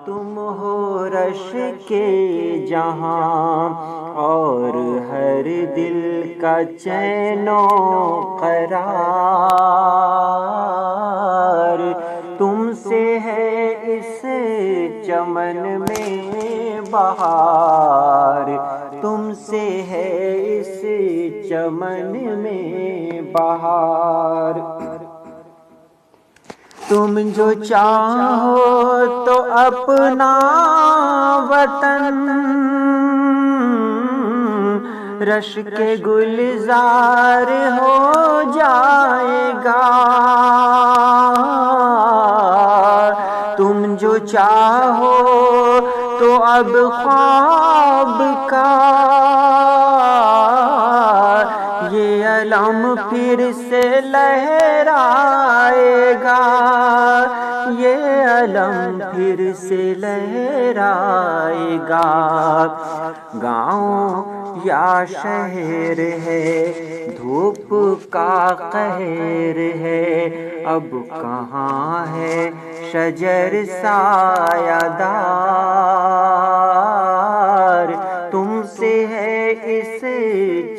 تم ہو رش کے جہاں اور ہر دل کا چین و قرار، تم سے ہے اس چمن میں بہار، تم سے ہے اس چمن میں بہار۔ تم جو چاہو تو اپنا وطن رش کے گلزار ہو جائے گا، تم جو چاہو تو اب خواب کا یہ علم پھر سے لہرائے گا، یہ علم پھر سے لہرائے گا۔ گاؤں یا شہر ہے دھوپ کا قہر ہے، اب کہاں ہے شجر سایہ دار، تم سے ہے اس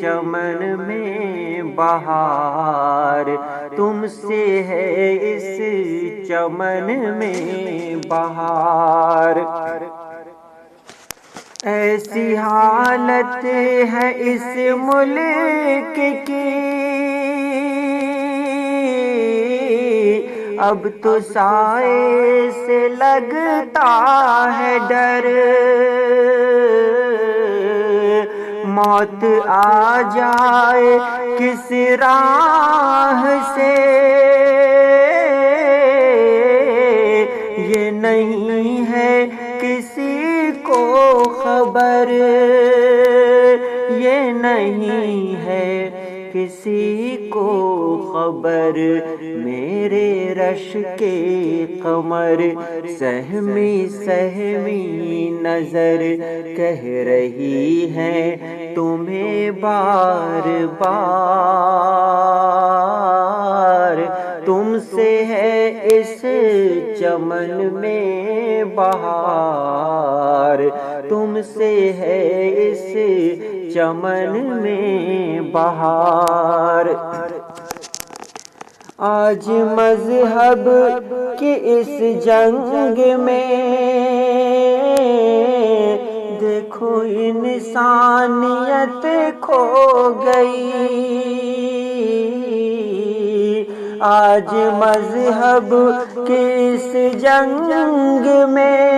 چمن میں بہار، تم سے ہے اس چمن میں بہار۔ ایسی حالت ہے اس ملک کی اب تو سائے سے لگتا ہے ڈر، موت آ جائے کس راہ سے یہ نہیں ہے کسی کو خبر، یہ نہیں ہے کسی کو خبر۔ میرے رش کے قمر سہمی سہمی نظر کہہ رہی ہے تمہیں بار بار، تم سے ہے اس چمن میں بہار، تم سے ہے اس چمن میں بہار۔ آج مذہب کی اس جنگ میں دیکھو انسانیت کھو گئی، آج مذہب کی اس جنگ میں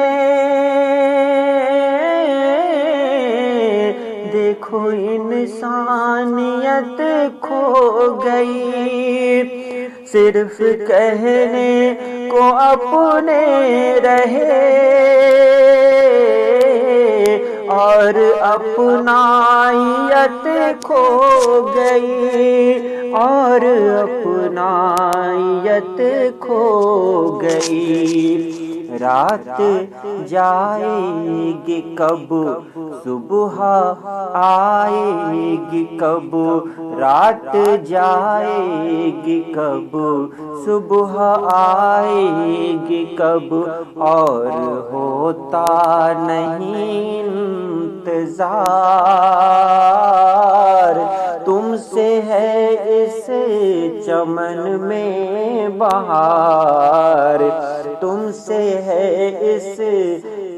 دیکھو انسانیت کھو گئی، صرف کہنے کو اپنے رہے اور اپنائیت کھو گئی، اور اپنائیت کھو گئی۔ رات جائے گی کب صبح آئے گی کب، رات جائے گی کب صبح آئے گی کب، اور ہوتا نہیں انتظار، تم سے ہے اس چمن میں بہار، تم سے ہے اس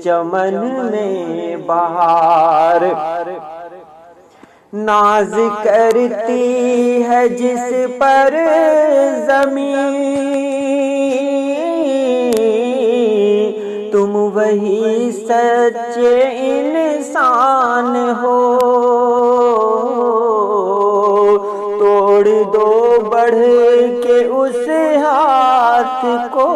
چمن میں بہار۔ ناز کرتی ہے جس پر زمین، تم وہی سچے انسان ہو، توڑ دو بڑھ کے اس ہاتھ کو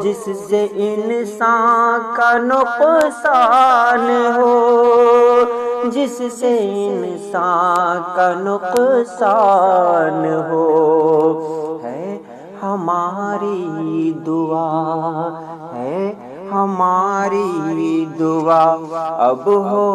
جس سے انسان کا نقصان ہو، جس سے انسان کا نقصان ہو۔ ہے ہماری دعا، ہے ہماری دعا، اب ہو